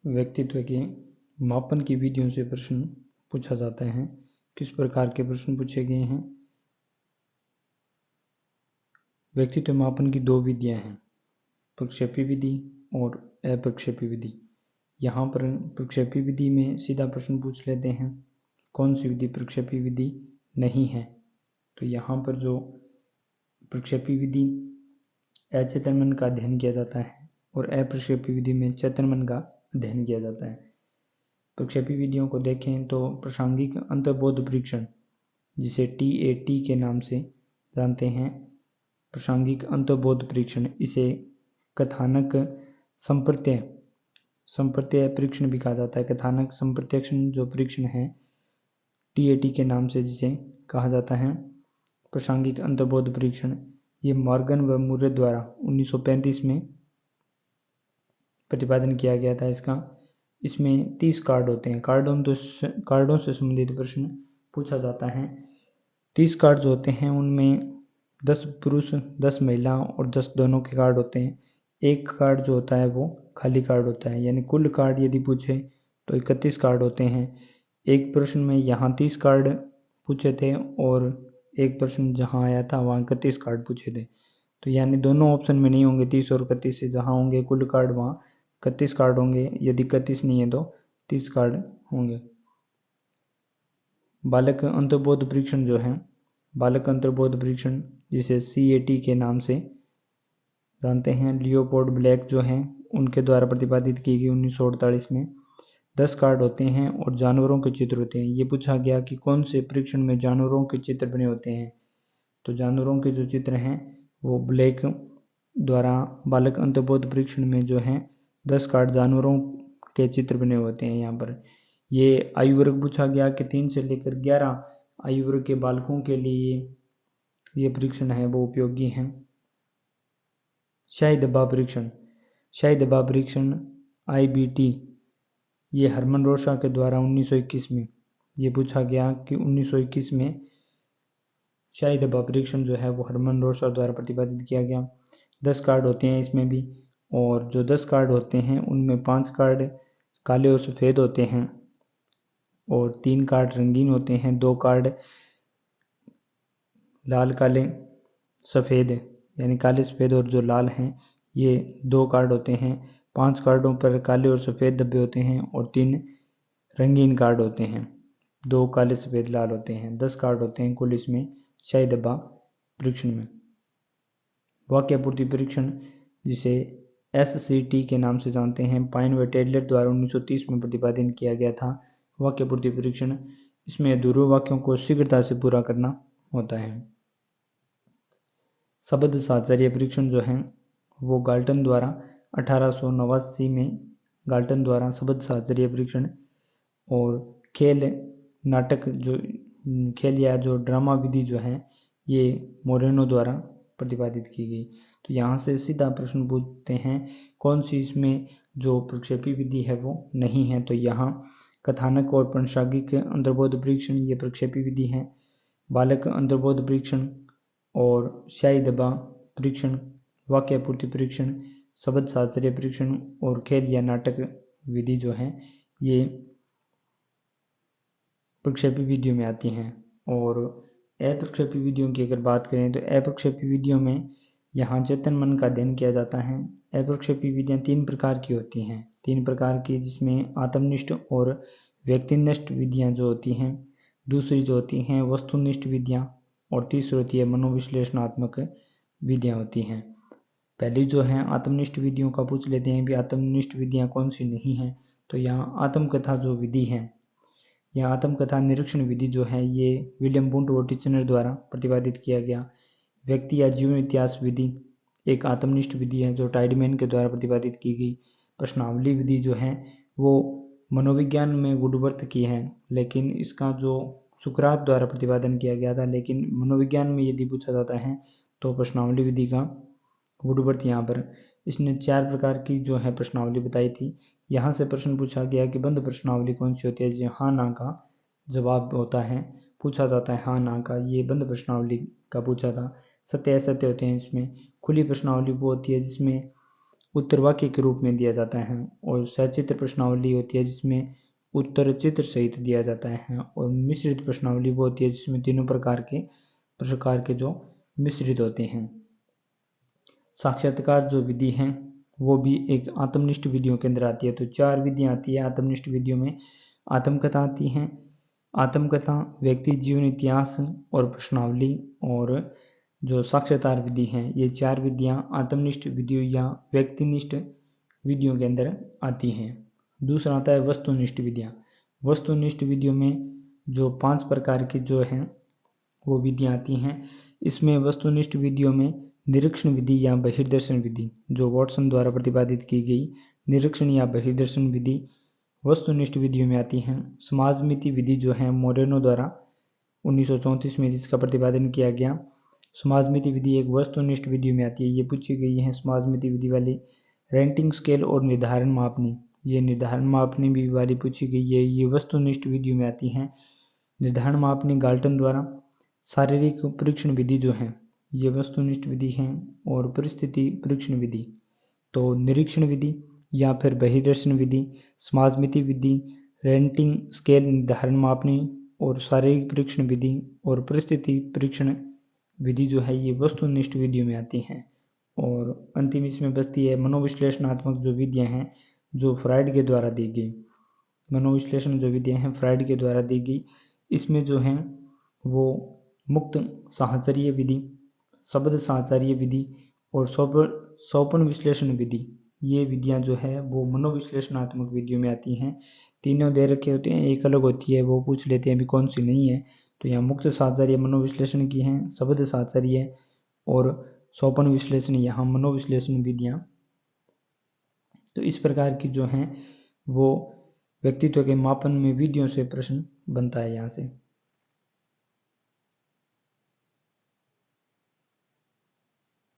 व्यक्तित्व के मापन की विधियों से प्रश्न पूछा जाता है। किस प्रकार के प्रश्न पूछे गए हैं? व्यक्तित्व मापन की दो विधियां हैं, प्रक्षेपी विधि और अप्रक्षेपी विधि। यहाँ पर प्रक्षेपी विधि में सीधा प्रश्न पूछ लेते हैं, कौन सी विधि प्रक्षेपी विधि नहीं है। तो यहाँ पर जो प्रक्षेपी विधि अचेतन मन का अध्ययन किया जाता है और अप्रक्षेपी विधि में चेतन मन का अध्ययन किया जाता है। प्रक्षेपी विधियों को देखें तो प्रासंगिक अंतर्बोध परीक्षण, जिसे TAT के नाम से जानते हैं, प्रासंगिक अंतर्बोध परीक्षण, इसे कथानक संप्रत्यय परीक्षण भी कहा जाता है। कथानक संप्रत्यक्षण जो परीक्षण है TAT के नाम से जिसे कहा जाता है प्रासंगिक अंतर्बोध परीक्षण, ये मॉर्गन व मुरे द्वारा 1935 में प्रतिपादन किया गया था इसका। इसमें 30 कार्ड होते हैं। कार्डों से संबंधित प्रश्न पूछा जाता है। 30 कार्ड जो होते हैं उनमें 10 पुरुष 10 महिला और 10 दोनों के कार्ड होते हैं। एक कार्ड जो होता है वो खाली कार्ड होता है, यानी कुल कार्ड यदि पूछे तो 31 कार्ड होते हैं। एक प्रश्न में यहाँ 30 कार्ड पूछे थे और एक प्रश्न जहाँ आया था वहाँ 31 कार्ड पूछे थे। तो यानी दोनों ऑप्शन में नहीं होंगे 30 और 31 से, जहाँ होंगे कुल कार्ड वहाँ 31 कार्ड होंगे, यदि 31 नहीं है तो 30 कार्ड होंगे। बालक अंतर्बोध परीक्षण जो है, बालक अंतर्बोध परीक्षण जिसे CAT के नाम से जानते हैं, लियोपोल्ड ब्लैक जो हैं उनके द्वारा प्रतिपादित की गई 1948 में। 10 कार्ड होते हैं और जानवरों के चित्र होते हैं। ये पूछा गया कि कौन से परीक्षण में जानवरों के चित्र बने होते हैं। तो जानवरों के जो चित्र हैं वो ब्लैक द्वारा बालक अंतर्बोध परीक्षण में जो है 10 कार्ड जानवरों के चित्र बने होते हैं। यहाँ पर ये आयु वर्ग पूछा गया कि 3 से लेकर 11 आयु वर्ग के बालकों के लिए ये परीक्षण है वो उपयोगी हैं। शाही दबाव परीक्षण, शाही दबाव परीक्षण IBT, ये हरमन रोशा के द्वारा 1921 में ये पूछा गया कि 1921 में शाही दबाव परीक्षण जो है वो हरमन रोशा द्वारा प्रतिपादित किया गया। 10 कार्ड होते हैं इसमें भी, और जो 10 कार्ड होते हैं उनमें 5 कार्ड काले और सफ़ेद होते हैं और 3 कार्ड रंगीन होते हैं। 2 कार्ड लाल काले सफ़ेद, यानी काले सफ़ेद और जो लाल हैं, ये 2 कार्ड होते हैं। 5 कार्डों पर काले और सफ़ेद धब्बे होते हैं और 3 रंगीन कार्ड होते हैं। 2 काले सफ़ेद लाल होते हैं। 10 कार्ड होते हैं कुल इसमें शाही दबाव परीक्षण में। वाक्य पूर्ति परीक्षण जिसे SCT के नाम से जानते हैं, पाइन व टेडलर द्वारा 1930 में प्रतिपादन किया गया था। वाक्य पूर्ति परीक्षण, इसमें अधूरे वाक्यों को शीघ्रता से पूरा करना होता है। शब्द साहचर्य परीक्षण जो है वो गाल्टन द्वारा 1889 में गाल्टन द्वारा शब्द साहचर्य परीक्षण और खेल नाटक जो खेल या जो ड्रामा विधि जो है ये मोरेनो द्वारा प्रतिपादित की गई। तो यहाँ से सीधा प्रश्न पूछते हैं कौन सी इसमें जो प्रक्षेपी विधि है वो नहीं है। तो यहाँ कथानक और प्रासंगिक अंतर्बोध परीक्षण ये प्रक्षेपी विधि है। बालक अंतर्बोध परीक्षण और शाही दबाव परीक्षण, वाक्य पूर्ति परीक्षण, शब्द साहचर्य परीक्षण और खेल या नाटक विधि जो है ये प्रक्षेपी विधियों में आती हैं। और अप्रक्षेपी विधियों की अगर बात करें तो अप्रक्षेपी विधियों में यहाँ चेतन मन का अध्ययन किया जाता है। अप्रक्षेपी विधियाँ 3 प्रकार की होती हैं, 3 प्रकार की, जिसमें आत्मनिष्ठ और व्यक्तिनिष्ठ विधियाँ जो होती हैं, दूसरी जो होती हैं वस्तुनिष्ठ विधियाँ, और तीसरी होती है मनोविश्लेषणात्मक विधियाँ होती हैं। पहली जो है आत्मनिष्ठ विधियों का पूछ लेते हैं भी आत्मनिष्ठ विधियाँ कौन सी नहीं हैं। तो यहाँ आत्मकथा जो विधि है, यह आत्मकथा निरीक्षण विधि जो है ये विलियम बुंट और टिचनर द्वारा प्रतिपादित किया गया। व्यक्ति या जीवन इतिहास विधि एक आत्मनिष्ठ विधि है जो टाइडमैन के द्वारा प्रतिपादित की गई। प्रश्नावली विधि जो है वो मनोविज्ञान में वुडवर्थ की है, लेकिन इसका जो सुकरात द्वारा प्रतिपादन किया गया था, लेकिन मनोविज्ञान में यदि पूछा जाता है तो प्रश्नावली विधि का वुडवर्थ यहाँ पर इसने 4 प्रकार की जो है प्रश्नावली बताई थी। यहाँ से प्रश्न पूछा गया कि बंद प्रश्नावली कौन सी होती है, जो हाँ ना का जवाब होता है, पूछा जाता है हाँ ना का, ये बंद प्रश्नावली का पूछा था। सत्य असत्य होते हैं इसमें। खुली प्रश्नावली वो होती है जिसमें उत्तर वाक्य के रूप में दिया जाता है, और सचित्र प्रश्नावली होती है जिसमें उत्तर चित्र सहित दिया जाता है, और मिश्रित प्रश्नावली वो होती है जिसमें तीनों प्रकार के जो मिश्रित होते हैं। साक्षात्कार जो विधि है वो भी एक आत्मनिष्ठ विधियों के अंदर आती है। तो 4 विधियाँ आती है आत्मनिष्ठ विधियों में। आत्मकथा आती है, आत्मकथा, व्यक्ति जीवन इतिहास और प्रश्नावली, और जो साक्षात्कार विधि है, ये 4 विधियाँ आत्मनिष्ठ विधियों या व्यक्तिनिष्ठ विधियों के अंदर आती हैं। दूसरा आता है वस्तुनिष्ठ विधियाँ। वस्तुनिष्ठ विधियों में जो 5 प्रकार की जो हैं वो विधियाँ आती हैं। इसमें वस्तुनिष्ठ विधियों में निरीक्षण विधि या बहिर्दर्शन विधि जो वाटसन द्वारा प्रतिपादित की गई निरीक्षण या बहिर्दर्शन विधि वस्तुनिष्ठ विधियों में आती हैं। समाजमिति विधि जो है मोरेनो द्वारा 1934 में जिसका प्रतिपादन किया गया, समाजमिति विधि एक वस्तुनिष्ठ विधि में आती है। ये पूछी गई है समाजमिति विधि वाली। रेंटिंग स्केल और निर्धारण मापनी, ये निर्धारण मापनी भी वाली पूछी गई है, ये वस्तुनिष्ठ विधियों में आती हैं। निर्धारण मापनी गाल्टन द्वारा। शारीरिक परीक्षण विधि जो है ये वस्तुनिष्ठ विधि है। और परिस्थिति परीक्षण विधि, तो निरीक्षण विधि या फिर बहिर्दर्शन विधि, समाजमिति विधि, रेंटिंग स्केल निर्धारण मापनी और शारीरिक परीक्षण विधि और परिस्थिति परीक्षण विधि जो है ये वस्तुनिष्ठ विधियों में आती हैं। और अंतिम इसमें बचती है मनोविश्लेषणात्मक जो विधियाँ हैं जो फ्राइड के द्वारा दी गई। मनोविश्लेषण जो विधियाँ हैं फ्राइड के द्वारा दी गई। इसमें जो है वो मुक्त साहचर्य विधि, शब्द साहचर्य विधि और स्वप्न विश्लेषण विधि, ये विधियाँ जो है वो मनोविश्लेषणात्मक विधियों में आती हैं। तीनों दे रखे होते हैं, एक अलग होती है वो पूछ लेते हैं अभी कौन सी नहीं है। तो यहाँ मुक्त साहचर्य मनोविश्लेषण की हैं, शब्द साहचर्य और स्वप्न विश्लेषण यहाँ मनोविश्लेषण विधियाँ। तो इस प्रकार की जो हैं वो व्यक्तित्व के मापन में विधियों से प्रश्न बनता है यहाँ से।